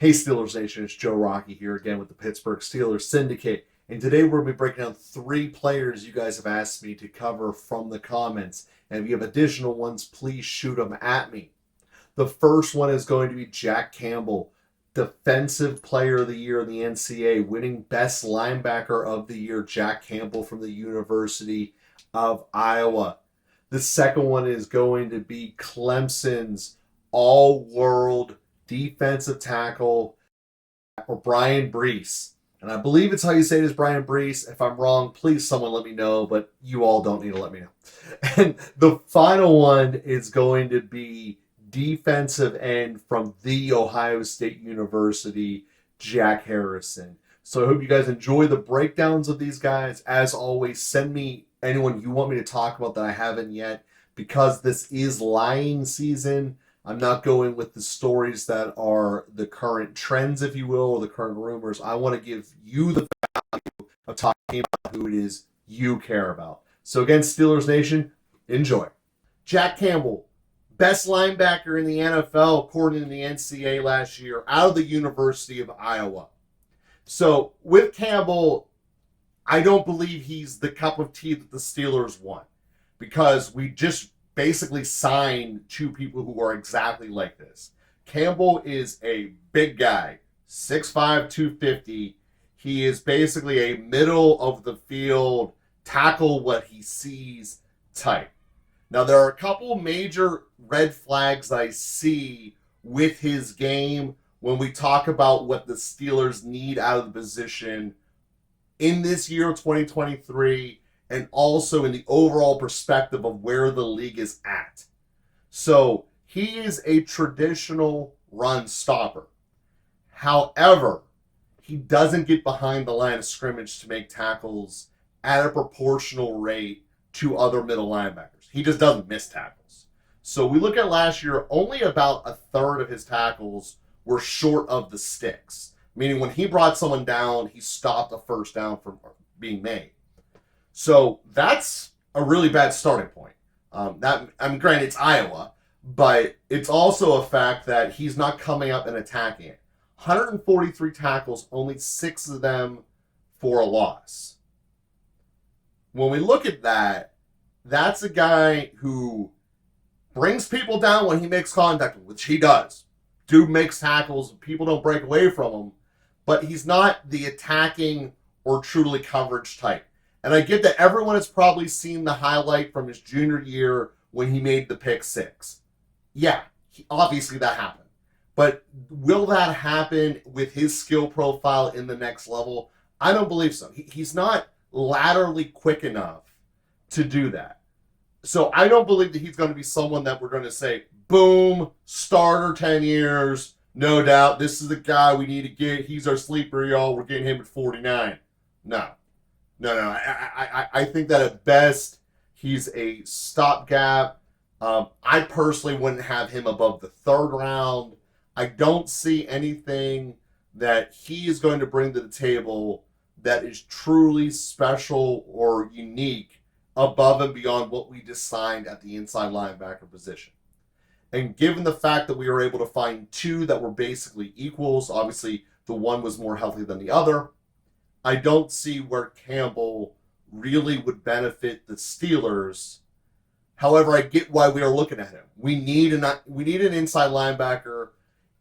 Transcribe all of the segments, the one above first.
Hey Steelers Nation, it's Joe Rockey here again with the Pittsburgh Steelers Syndicate. And today we're going to be breaking down 3 players you guys have asked me to cover from the comments. And if you have additional ones, please shoot them at me. The first one is going to be Jack Campbell, Defensive Player of the Year in the NCAA, winning Best Linebacker of the Year, Jack Campbell from the University of Iowa. The second one is going to be Clemson's All-World defensive tackle, or Bryan Bresee. And I believe it's how you say it is Bryan Bresee. If I'm wrong, please someone let me know, but you all don't need to let me know. And the final one is going to be defensive end from The Ohio State University, Jack Harrison. So I hope you guys enjoy the breakdowns of these guys. As always, send me anyone you want me to talk about that I haven't yet. Because this is lying season, I'm not going with the stories that are the current trends, if you will, or the current rumors. I want to give you the value of talking about who it is you care about. So again, Steelers Nation, enjoy. Jack Campbell, best linebacker in the NFL according to the NCAA last year, out of the University of Iowa. So with Campbell, I don't believe he's the cup of tea that the Steelers want, because we just basically signed 2 people who are exactly like this. Campbell is a big guy, 6'5", 250. He is basically a middle of the field, tackle what he sees type. Now, there are a couple major red flags I see with his game when we talk about what the Steelers need out of the position in this year, 2023, and also in the overall perspective of where the league is at. So he is a traditional run stopper. However, he doesn't get behind the line of scrimmage to make tackles at a proportional rate to other middle linebackers. He just doesn't miss tackles. So we look at last year, only about a third of his tackles were short of the sticks. Meaning when he brought someone down, he stopped a first down from being made. So that's a really bad starting point. Granted, it's Iowa, but it's also a fact that he's not coming up and attacking it. 143 tackles, only 6 of them for a loss. When we look at that, that's a guy who brings people down when he makes contact, which he does. Dude makes tackles, people don't break away from him, but he's not the attacking or truly coverage type. And I get that everyone has probably seen the highlight from his junior year when he made the pick 6. Yeah, obviously that happened. But will that happen with his skill profile in the next level? I don't believe so. He's not laterally quick enough to do that. So I don't believe that he's going to be someone that we're going to say, boom, starter 10 years, no doubt. This is the guy we need to get. He's our sleeper, y'all. We're getting him at 49. No. I think that at best, he's a stopgap. I personally wouldn't have him above the 3rd round. I don't see anything that he is going to bring to the table that is truly special or unique above and beyond what we just signed at the inside linebacker position. And given the fact that we were able to find 2 that were basically equals, obviously the one was more healthy than the other, I don't see where Campbell really would benefit the Steelers. However, I get why we are looking at him. We need an inside linebacker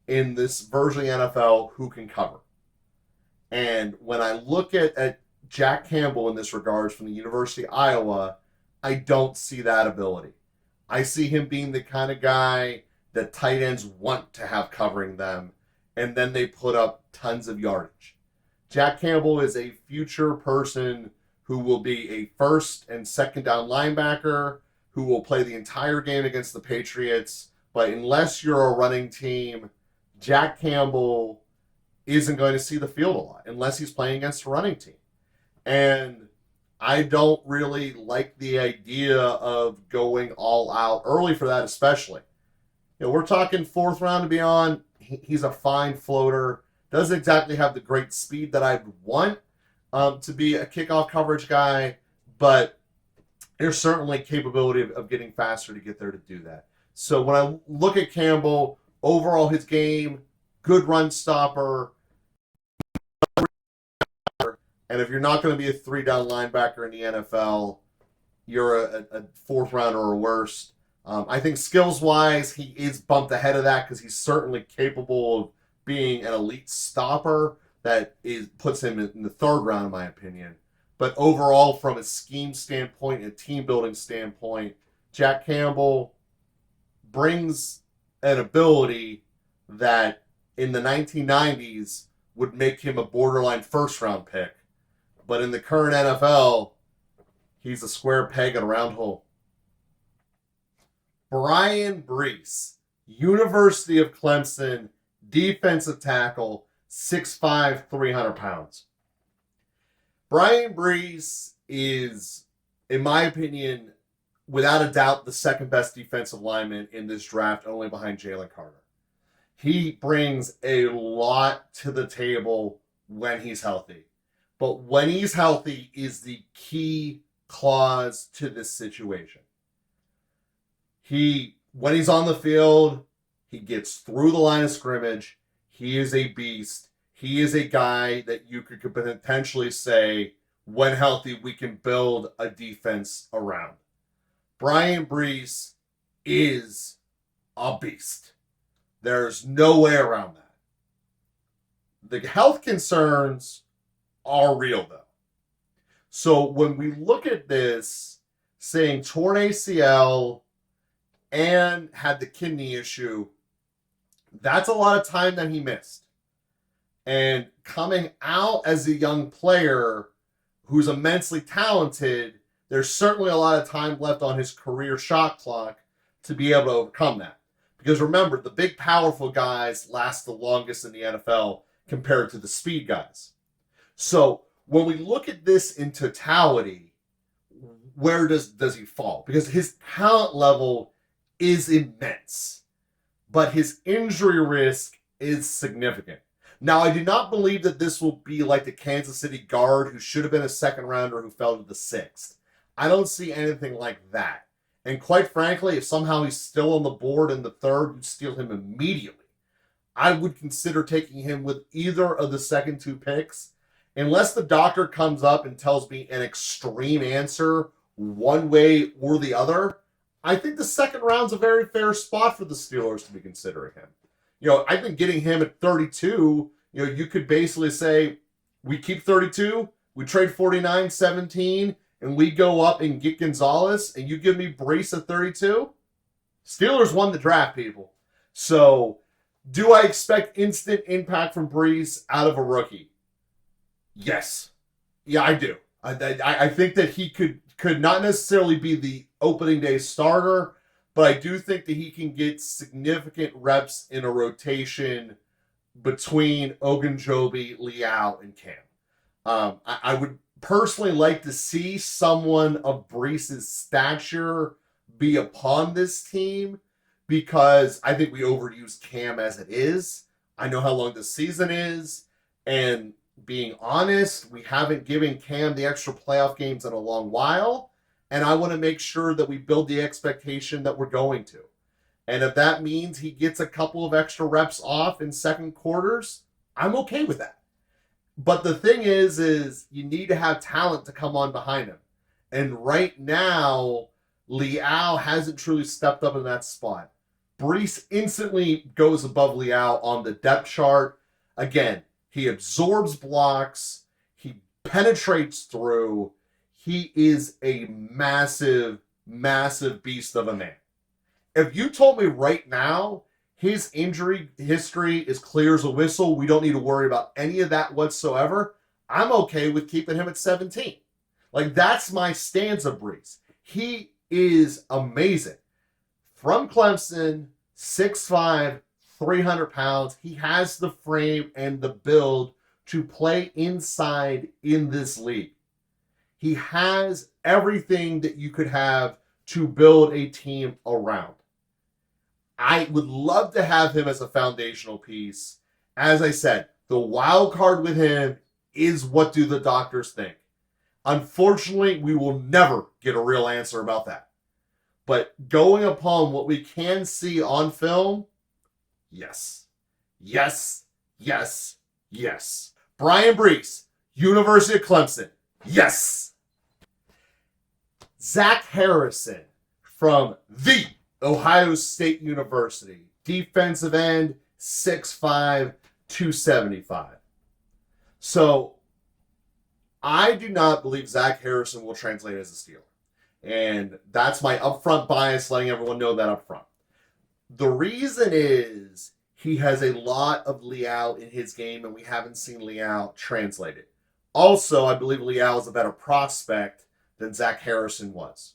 in this version of the NFL who can cover. And when I look at Jack Campbell in this regards from the University of Iowa, I don't see that ability. I see him being the kind of guy that tight ends want to have covering them, and then they put up tons of yardage. Jack Campbell is a future person who will be a first and second down linebacker who will play the entire game against the Patriots. But unless you're a running team, Jack Campbell isn't going to see the field a lot unless he's playing against a running team. And I don't really like the idea of going all out early for that, especially. We're talking 4th round and beyond. He's a fine floater. Doesn't exactly have the great speed that I would want to be a kickoff coverage guy, but there's certainly capability of getting faster to get there to do that. So when I look at Campbell, overall his game, good run stopper, and if you're not going to be a 3-down linebacker in the NFL, you're a fourth rounder or worse. I think skills-wise, he is bumped ahead of that because he's certainly capable of being an elite stopper. That puts him in the third round, in my opinion. But overall, from a scheme standpoint and a team-building standpoint, Jack Campbell brings an ability that in the 1990s would make him a borderline first-round pick. But in the current NFL, he's a square peg in a round hole. Bryan Bresee, University of Clemson, defensive tackle, 6'5", 300 pounds. Bryan Bresee is, in my opinion, without a doubt, the second best defensive lineman in this draft, only behind Jalen Carter. He brings a lot to the table when he's healthy. But when he's healthy is the key clause to this situation. When he's on the field, he gets through the line of scrimmage. He is a beast. He is a guy that you could potentially say, when healthy, we can build a defense around. Bryan Bresee is a beast. There's no way around that. The health concerns are real, though. So when we look at this, saying torn ACL and had the kidney issue, that's a lot of time that he missed. And coming out as a young player who's immensely talented, there's certainly a lot of time left on his career shot clock to be able to overcome that. Because remember, the big, powerful guys last the longest in the NFL compared to the speed guys. So when we look at this in totality, where does he fall? Because his talent level is immense, but his injury risk is significant. Now, I do not believe that this will be like the Kansas City guard who should have been a second rounder who fell to the 6th. I don't see anything like that. And quite frankly, if somehow he's still on the board in the 3rd, you'd steal him immediately. I would consider taking him with either of the second 2 picks, unless the doctor comes up and tells me an extreme answer one way or the other. I think the 2nd round's a very fair spot for the Steelers to be considering him. I think getting him at 32, you could basically say, we keep 32, we trade 49, 17, and we go up and get Gonzalez, and you give me Bresee at 32? Steelers won the draft, people. So, do I expect instant impact from Bresee out of a rookie? Yes. Yeah, I do. I think that he could not necessarily be the opening day starter, but I do think that he can get significant reps in a rotation between Ogunjobi, Liao, and Cam. I would personally like to see someone of Breese's stature be upon this team, because I think we overuse Cam as it is. I know how long the season is, and being honest, we haven't given Cam the extra playoff games in a long while. And I want to make sure that we build the expectation that we're going to. And if that means he gets a couple of extra reps off in second quarters, I'm okay with that. But the thing is you need to have talent to come on behind him. And right now, Liao hasn't truly stepped up in that spot. Bresee instantly goes above Liao on the depth chart. Again, he absorbs blocks. He penetrates through. He is a massive, massive beast of a man. If you told me right now his injury history is clear as a whistle, we don't need to worry about any of that whatsoever, I'm okay with keeping him at 17. Like, that's my stance of Bresee. He is amazing. From Clemson, 6'5", 300 pounds. He has the frame and the build to play inside in this league. He has everything that you could have to build a team around. I would love to have him as a foundational piece. As I said, the wild card with him is, what do the doctors think? Unfortunately, we will never get a real answer about that. But going upon what we can see on film, yes. Yes, yes, yes. Bryan Bresee, University of Clemson. Yes. Zach Harrison from the Ohio State University. Defensive end, 6'5", 275. So, I do not believe Zach Harrison will translate as a Steeler. And that's my upfront bias, letting everyone know that up front. The reason is he has a lot of Leal in his game, and we haven't seen Leal translated. Also, I believe Leal is a better prospect than Zach Harrison was.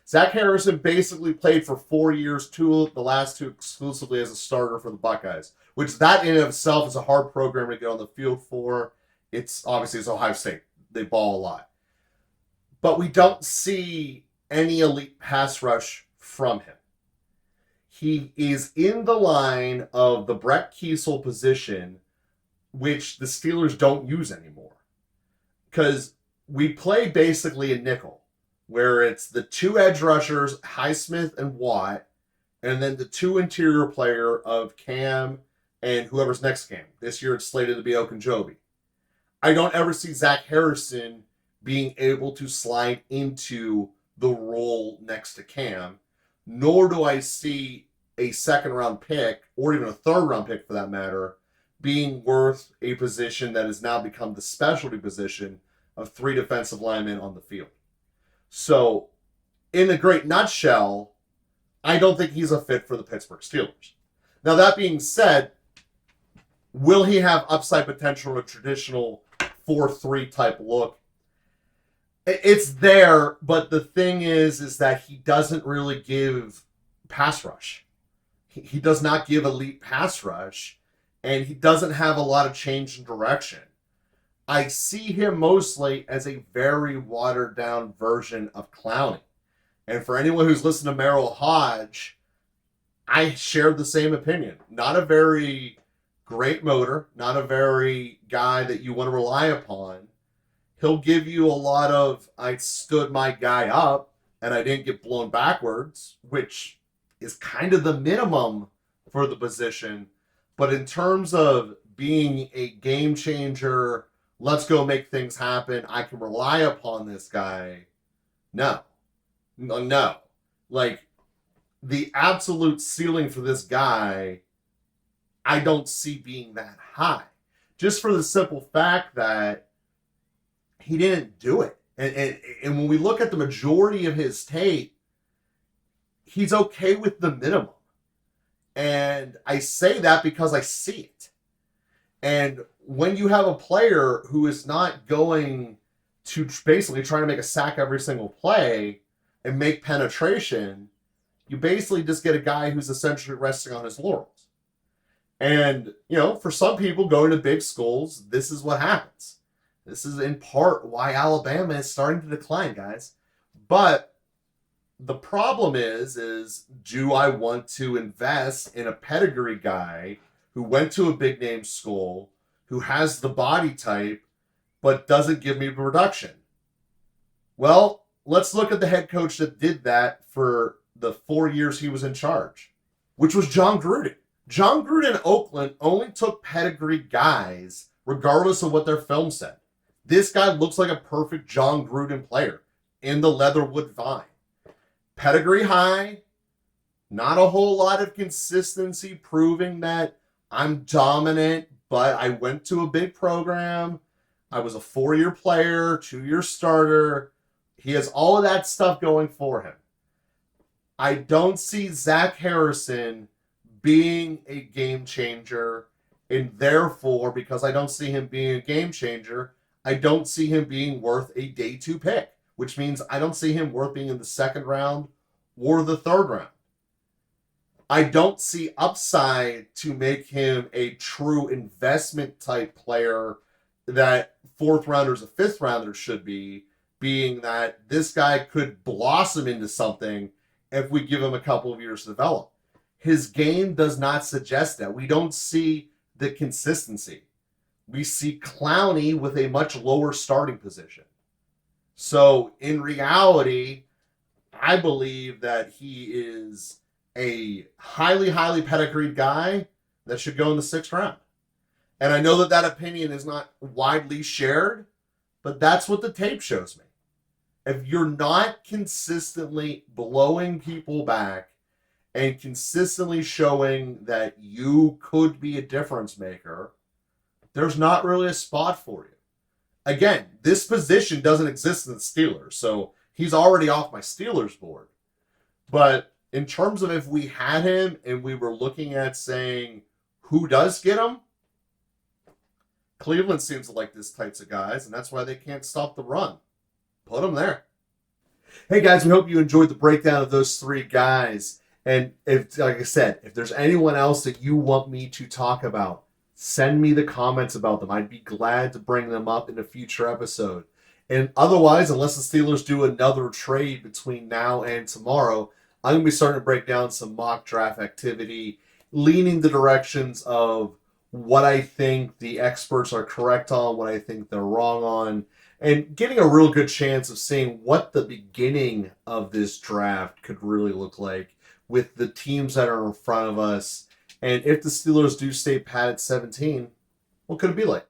Zach Harrison basically played for 4 years, the last two exclusively as a starter for the Buckeyes, which that in and of itself is a hard program to get on the field for. It's Ohio State. They ball a lot. But we don't see any elite pass rush from him. He is in the line of the Brett Kiesel position, which the Steelers don't use anymore. Because we play basically a nickel, where it's the two edge rushers, Highsmith and Watt, and then the two interior player of Cam and whoever's next Cam. This year it's slated to be Okunjobi. I don't ever see Zach Harrison being able to slide into the role next to Cam, nor do I see a second-round pick, or even a third-round pick for that matter, being worth a position that has now become the specialty position of 3 defensive linemen on the field. So, in a great nutshell, I don't think he's a fit for the Pittsburgh Steelers. Now, that being said, will he have upside potential in a traditional 4-3 type look? It's there, but the thing is that he doesn't really give pass rush. He does not give elite pass rush, and he doesn't have a lot of change in direction. I see him mostly as a very watered-down version of Clowney. And for anyone who's listened to Merrill Hodge, I shared the same opinion. Not a very great motor, not a very guy that you want to rely upon. He'll give you a lot of, I stood my guy up and I didn't get blown backwards, which is kind of the minimum for the position. But in terms of being a game changer, let's go make things happen, I can rely upon this guy. No. Like, the absolute ceiling for this guy, I don't see being that high. Just for the simple fact that he didn't do it. And when we look at the majority of his tape, he's okay with the minimum. And I say that because I see it. And when you have a player who is not going to basically trying to make a sack every single play and make penetration, you basically just get a guy who's essentially resting on his laurels. And, for some people going to big schools, this is what happens. This is in part why Alabama is starting to decline, guys. But the problem is do I want to invest in a pedigree guy who went to a big name school, who has the body type, but doesn't give me production? Well, let's look at the head coach that did that for the 4 years he was in charge, which was John Gruden. John Gruden in Oakland only took pedigree guys regardless of what their film said. This guy looks like a perfect John Gruden player in the Leatherwood Vine. Pedigree high, not a whole lot of consistency proving that I'm dominant, but I went to a big program. I was a 4-year player, 2-year starter. He has all of that stuff going for him. I don't see Zach Harrison being a game changer, and therefore, because I don't see him being a game changer, I don't see him being worth a day 2 pick, which means I don't see him worth being in the second round or the third round. I don't see upside to make him a true investment type player that 4th rounders or 5th rounders should be, being that this guy could blossom into something if we give him a couple of years to develop. His game does not suggest that. We don't see the consistency. We see Clowney with a much lower starting position. So in reality, I believe that he is a highly, highly pedigreed guy, that should go in the 6th round. And I know that that opinion is not widely shared, but that's what the tape shows me. If you're not consistently blowing people back and consistently showing that you could be a difference maker, there's not really a spot for you. Again, this position doesn't exist in the Steelers, so he's already off my Steelers board. But in terms of if we had him and we were looking at saying who does get him, Cleveland seems to like this types of guys, and that's why they can't stop the run. Put them there. Hey guys, we hope you enjoyed the breakdown of those 3 guys. And if, like I said, if there's anyone else that you want me to talk about, send me the comments about them. I'd be glad to bring them up in a future episode. And otherwise, unless the Steelers do another trade between now and tomorrow, I'm going to be starting to break down some mock draft activity, leaning the directions of what I think the experts are correct on, what I think they're wrong on, and getting a real good chance of seeing what the beginning of this draft could really look like with the teams that are in front of us. And if the Steelers do stay pat at 17, what could it be like?